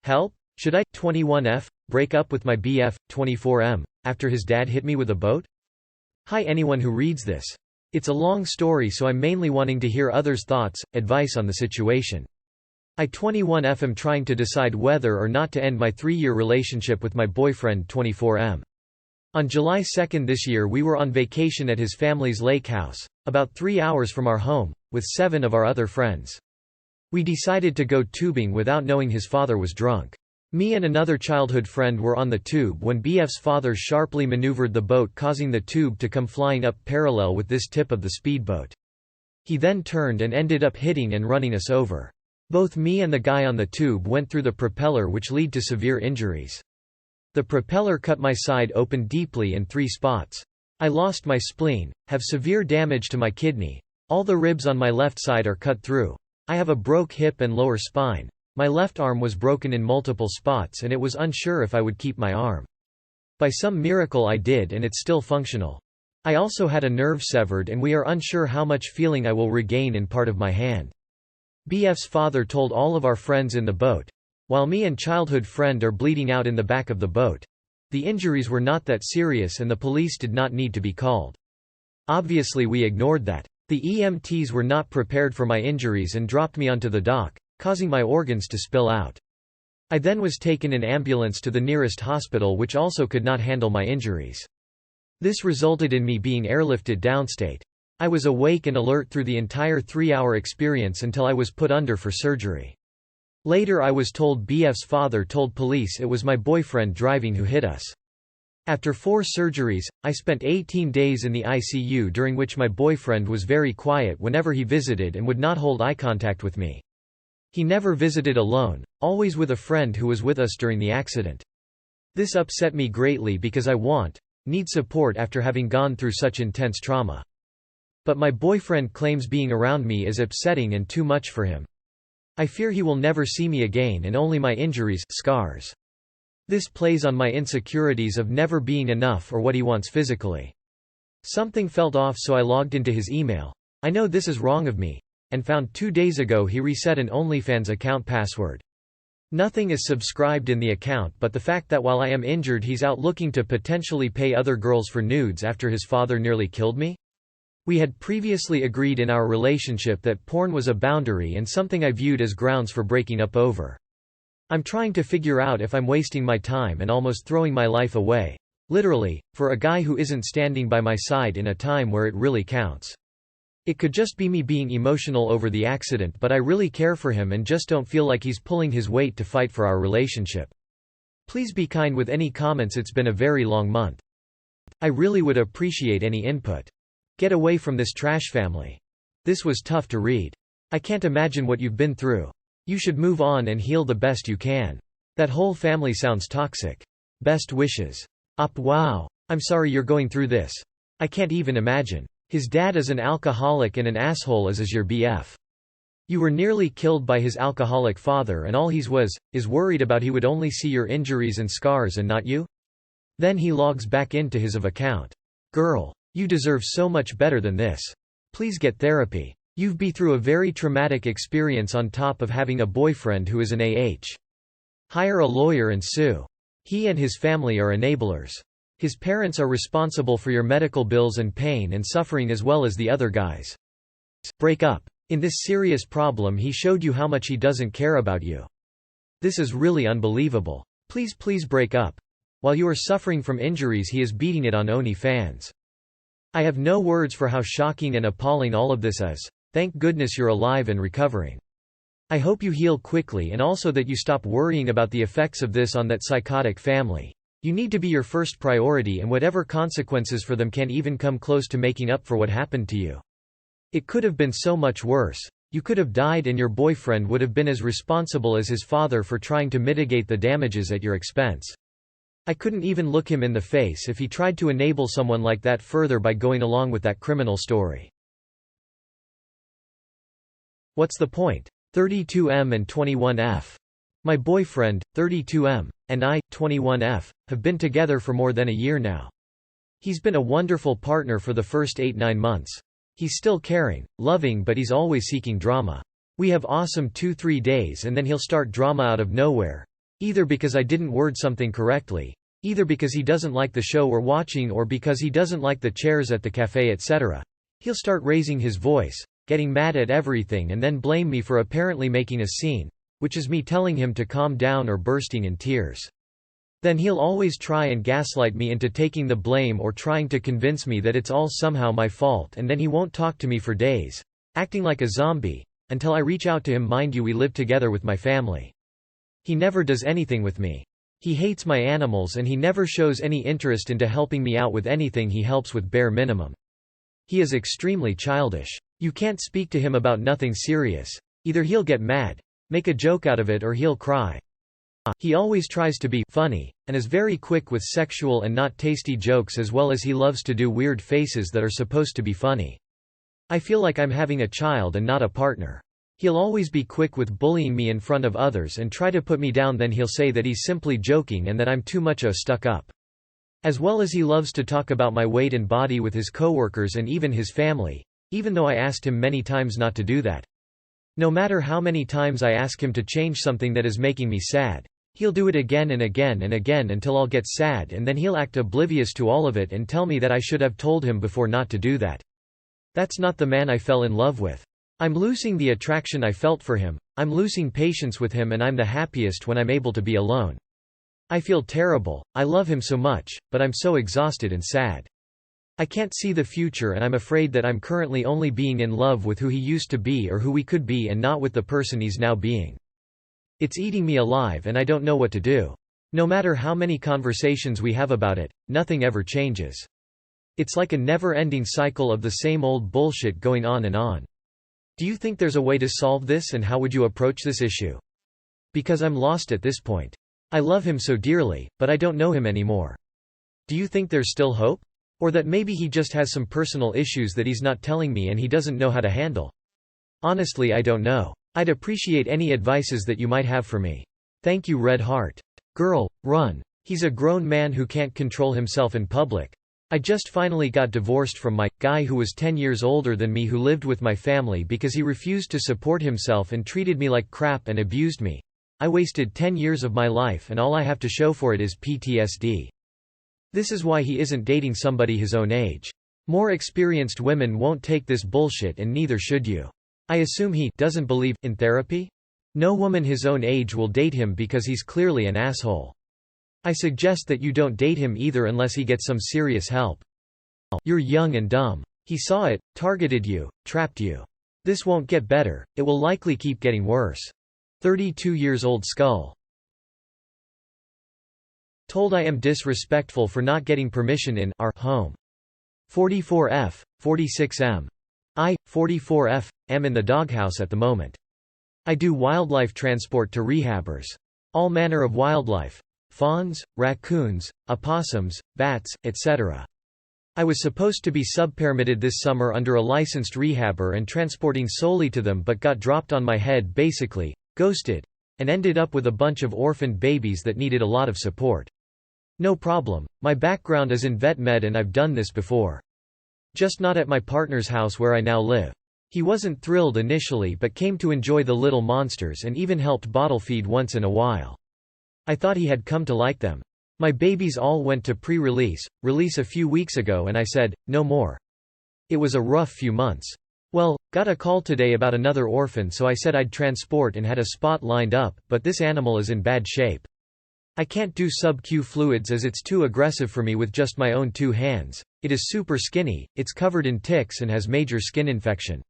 Help? Should I, 21F, break up with my BF, 24M, after his dad hit me with a boat? Hi anyone who reads this. It's a long story, so I'm mainly wanting to hear others' thoughts, advice on the situation. I 21F am trying to decide whether or not to end my 3-year relationship with my boyfriend 24M. On July 2 this year we were on vacation at his family's lake house, about 3 hours from our home, with 7 of our other friends. We decided to go tubing without knowing his father was drunk. Me and another childhood friend were on the tube when BF's father sharply maneuvered the boat, causing the tube to come flying up parallel with this tip of the speedboat. He then turned and ended up hitting and running us over. Both me and the guy on the tube went through the propeller, which led to severe injuries. The propeller cut my side open deeply in 3 spots. I lost my spleen, have severe damage to my kidney. All the ribs on my left side are cut through. I have a broke hip and lower spine. My left arm was broken in multiple spots and it was unsure if I would keep my arm. By some miracle I did, and it's still functional. I also had a nerve severed and we are unsure how much feeling I will regain in part of my hand. BF's father told all of our friends in the boat, while me and childhood friend are bleeding out in the back of the boat. The injuries were not that serious and the police did not need to be called. Obviously we ignored that. The EMTs were not prepared for my injuries and dropped me onto the dock, causing my organs to spill out. I then was taken in ambulance to the nearest hospital, which also could not handle my injuries. This resulted in me being airlifted downstate. I was awake and alert through the entire 3-hour experience until I was put under for surgery. Later I was told BF's father told police it was my boyfriend driving who hit us. After 4 surgeries, I spent 18 days in the ICU, during which my boyfriend was very quiet whenever he visited and would not hold eye contact with me. He never visited alone, always with a friend who was with us during the accident. This upset me greatly because I need support after having gone through such intense trauma. But my boyfriend claims being around me is upsetting and too much for him. I fear he will never see me again and only my injuries, scars. This plays on my insecurities of never being enough or what he wants physically. Something felt off, so I logged into his email. I know this is wrong of me, and found 2 days ago he reset an OnlyFans account password. Nothing is subscribed in the account but the fact that while I am injured he's out looking to potentially pay other girls for nudes after his father nearly killed me? We had previously agreed in our relationship that porn was a boundary and something I viewed as grounds for breaking up over. I'm trying to figure out if I'm wasting my time and almost throwing my life away, literally, for a guy who isn't standing by my side in a time where it really counts. It could just be me being emotional over the accident, but I really care for him and just don't feel like he's pulling his weight to fight for our relationship. Please be kind with any comments. It's been a very long month. I really would appreciate any input. Get away from this trash family. This was tough to read. I can't imagine what you've been through. You should move on and heal the best you can. That whole family sounds toxic. Best wishes. Wow. I'm sorry you're going through this. I can't even imagine. His dad is an alcoholic and an asshole, as is your BF. You were nearly killed by his alcoholic father and all is worried about he would only see your injuries and scars and not you? Then he logs back into his account. Girl. You deserve so much better than this. Please get therapy. You've been through a very traumatic experience on top of having a boyfriend who is an AH. Hire a lawyer and sue. He and his family are enablers. His parents are responsible for your medical bills and pain and suffering as well as the other guys. Break up. In this serious problem he showed you how much he doesn't care about you. This is really unbelievable. Please break up. While you are suffering from injuries he is beating it on OnlyFans. I have no words for how shocking and appalling all of this is. Thank goodness you're alive and recovering. I hope you heal quickly and also that you stop worrying about the effects of this on that psychotic family. You need to be your first priority, and whatever consequences for them can't even come close to making up for what happened to you. It could have been so much worse. You could have died and your boyfriend would have been as responsible as his father for trying to mitigate the damages at your expense. I couldn't even look him in the face if he tried to enable someone like that further by going along with that criminal story. What's the point? 32M and 21F. My boyfriend, 32M, and I, 21F, have been together for more than a year now. He's been a wonderful partner for the first 8-9 months. He's still caring, loving, but he's always seeking drama. We have awesome 2-3 days and then he'll start drama out of nowhere. Either because I didn't word something correctly, either because he doesn't like the show we're watching, or because he doesn't like the chairs at the cafe, etc. He'll start raising his voice, getting mad at everything, and then blame me for apparently making a scene, which is me telling him to calm down or bursting in tears. Then he'll always try and gaslight me into taking the blame or trying to convince me that it's all somehow my fault, and then he won't talk to me for days, acting like a zombie, until I reach out to him. Mind you, we live together with my family. He never does anything with me. He hates my animals and he never shows any interest into helping me out with anything. He helps with bare minimum. He is extremely childish. You can't speak to him about nothing serious. Either he'll get mad, make a joke out of it, or he'll cry. He always tries to be funny, and is very quick with sexual and not tasty jokes, as well as he loves to do weird faces that are supposed to be funny. I feel like I'm having a child and not a partner. He'll always be quick with bullying me in front of others and try to put me down. Then he'll say that he's simply joking and that I'm too much stuck up. As well as he loves to talk about my weight and body with his coworkers and even his family, even though I asked him many times not to do that. No matter how many times I ask him to change something that is making me sad, he'll do it again and again and again until I'll get sad, and then he'll act oblivious to all of it and tell me that I should have told him before not to do that. That's not the man I fell in love with. I'm losing the attraction I felt for him, I'm losing patience with him, and I'm the happiest when I'm able to be alone. I feel terrible. I love him so much, but I'm so exhausted and sad. I can't see the future, and I'm afraid that I'm currently only being in love with who he used to be or who we could be, and not with the person he's now being. It's eating me alive, and I don't know what to do. No matter how many conversations we have about it, nothing ever changes. It's like a never-ending cycle of the same old bullshit going on and on. Do you think there's a way to solve this, and how would you approach this issue? Because I'm lost at this point. I love him so dearly, but I don't know him anymore. Do you think there's still hope? Or that maybe he just has some personal issues that he's not telling me and he doesn't know how to handle? Honestly, I don't know. I'd appreciate any advices that you might have for me. Thank you, Red Heart. Girl, run. He's a grown man who can't control himself in public. I just finally got divorced from my guy who was 10 years older than me, who lived with my family because he refused to support himself and treated me like crap and abused me. I wasted 10 years of my life, and all I have to show for it is PTSD. This is why he isn't dating somebody his own age. More experienced women won't take this bullshit, and neither should you. I assume he doesn't believe in therapy? No woman his own age will date him because he's clearly an asshole. I suggest that you don't date him either unless he gets some serious help. You're young and dumb. He saw it, targeted you, trapped you. This won't get better, it will likely keep getting worse. 32 years old Skull. Told I am disrespectful for not getting permission in our home. 44F, 46M. I, 44F, am in the doghouse at the moment. I do wildlife transport to rehabbers. All manner of wildlife. Fawns, raccoons, opossums, bats, etc. I was supposed to be subpermitted this summer under a licensed rehabber and transporting solely to them, but got dropped on my head, basically, ghosted, and ended up with a bunch of orphaned babies that needed a lot of support. No problem, my background is in vet med and I've done this before. Just not at my partner's house where I now live. He wasn't thrilled initially but came to enjoy the little monsters and even helped bottle feed once in a while. I thought he had come to like them. My babies all went to pre-release, release a few weeks ago, and I said, no more. It was a rough few months. Well, got a call today about another orphan, so I said I'd transport and had a spot lined up, but this animal is in bad shape. I can't do sub-Q fluids as it's too aggressive for me with just my own 2 hands. It is super skinny, it's covered in ticks and has major skin infection.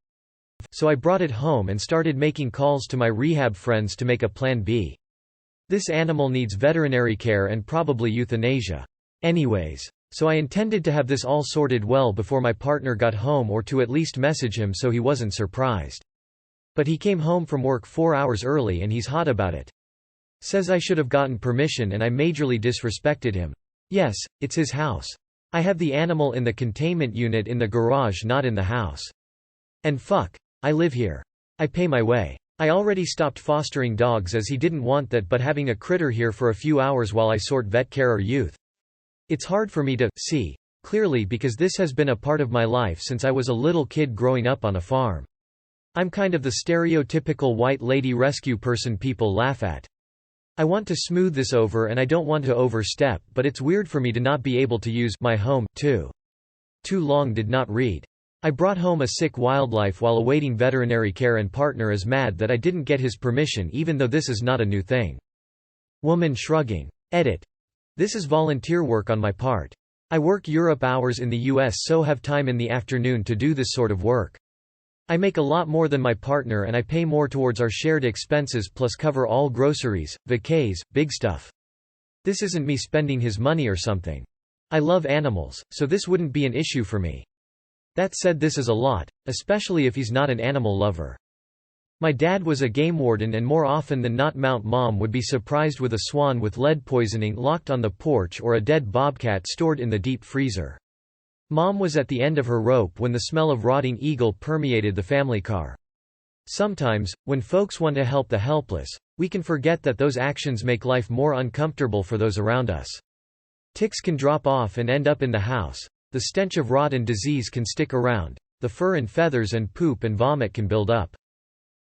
So I brought it home and started making calls to my rehab friends to make a plan B. This animal needs veterinary care and probably euthanasia. Anyways, so I intended to have this all sorted well before my partner got home, or to at least message him so he wasn't surprised. But he came home from work 4 hours early and he's hot about it. Says I should have gotten permission and I majorly disrespected him. Yes, it's his house. I have the animal in the containment unit in the garage, not in the house. And fuck, I live here. I pay my way. I already stopped fostering dogs as he didn't want that, but having a critter here for a few hours while I sort vet care or youth. It's hard for me to see clearly because this has been a part of my life since I was a little kid growing up on a farm. I'm kind of the stereotypical white lady rescue person people laugh at. I want to smooth this over and I don't want to overstep, but it's weird for me to not be able to use my home, too. Too long did not read. I brought home a sick wildlife while awaiting veterinary care and partner is mad that I didn't get his permission even though this is not a new thing. Woman shrugging. Edit. This is volunteer work on my part. I work Europe hours in the US so have time in the afternoon to do this sort of work. I make a lot more than my partner and I pay more towards our shared expenses plus cover all groceries, vacays, big stuff. This isn't me spending his money or something. I love animals, so this wouldn't be an issue for me. That said, this is a lot, especially if he's not an animal lover. My dad was a game warden and more often than not Mom would be surprised with a swan with lead poisoning locked on the porch or a dead bobcat stored in the deep freezer. Mom was at the end of her rope when the smell of rotting eagle permeated the family car. Sometimes, when folks want to help the helpless, we can forget that those actions make life more uncomfortable for those around us. Ticks can drop off and end up in the house. The stench of rot and disease can stick around. The fur and feathers and poop and vomit can build up.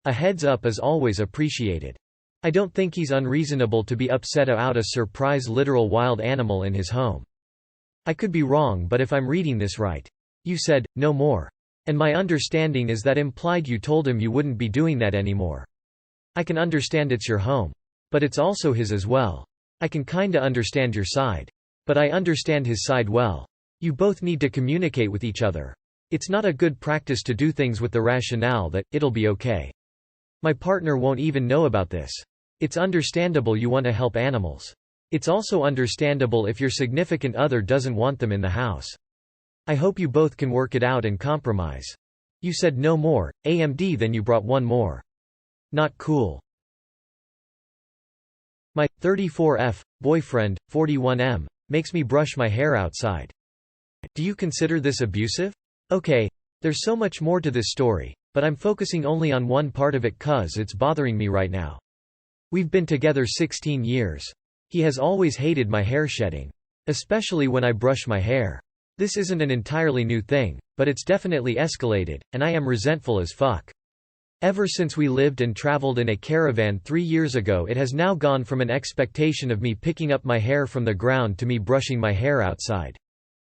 A heads up is always appreciated. I don't think he's unreasonable to be upset about a surprise literal wild animal in his home. I could be wrong, but if I'm reading this right. You said, no more. And my understanding is that implied you told him you wouldn't be doing that anymore. I can understand it's your home. But it's also his as well. I can kinda understand your side. But I understand his side well. You both need to communicate with each other. It's not a good practice to do things with the rationale that, it'll be okay. My partner won't even know about this. It's understandable you want to help animals. It's also understandable if your significant other doesn't want them in the house. I hope you both can work it out and compromise. You said no more, AMD, then you brought one more. Not cool. My 34F boyfriend, 41M, makes me brush my hair outside. Do you consider this abusive? Okay, there's so much more to this story, but I'm focusing only on one part of it 'cause it's bothering me right now. We've been together 16 years. He has always hated my hair shedding. Especially when I brush my hair. This isn't an entirely new thing, but it's definitely escalated, and I am resentful as fuck. Ever since we lived and traveled in a caravan 3 years ago, it has now gone from an expectation of me picking up my hair from the ground to me brushing my hair outside.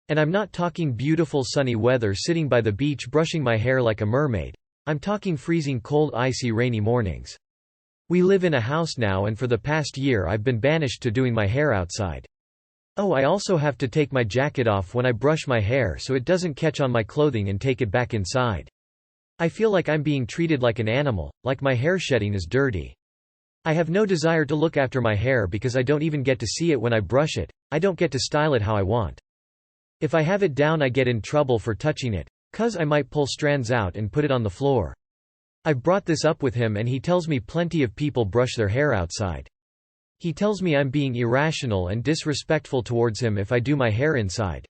And I'm not talking beautiful sunny weather sitting by the beach brushing my hair like a mermaid. I'm talking freezing cold icy rainy mornings. We live in a house now and for the past year I've been banished to doing my hair outside. Oh, I also have to take my jacket off when I brush my hair so it doesn't catch on my clothing and take it back inside. I feel like I'm being treated like an animal, like my hair shedding is dirty. I have no desire to look after my hair because I don't even get to see it when I brush it. I don't get to style it how I want. If I have it down I get in trouble for touching it, 'cause I might pull strands out and put it on the floor. I've brought this up with him and he tells me plenty of people brush their hair outside. He tells me I'm being irrational and disrespectful towards him if I do my hair inside.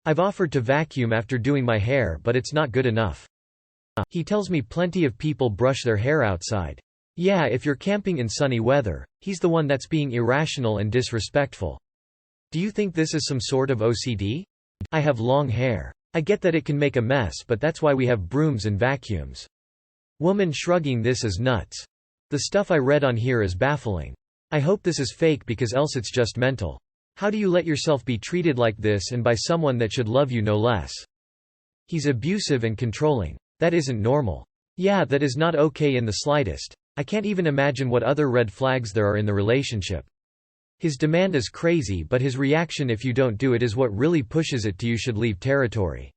I've offered to vacuum after doing my hair but it's not good enough. He tells me plenty of people brush their hair outside. Yeah, if you're camping in sunny weather, he's the one that's being irrational and disrespectful. Do you think this is some sort of OCD? I have long hair. I get that it can make a mess, but that's why we have brooms and vacuums. Woman shrugging, this is nuts. The stuff I read on here is baffling. I hope this is fake because else it's just mental. How do you let yourself be treated like this and by someone that should love you no less? He's abusive and controlling. That isn't normal. Yeah, that is not okay in the slightest. I can't even imagine what other red flags there are in the relationship. His demand is crazy, but his reaction if you don't do it is what really pushes it to you should leave territory.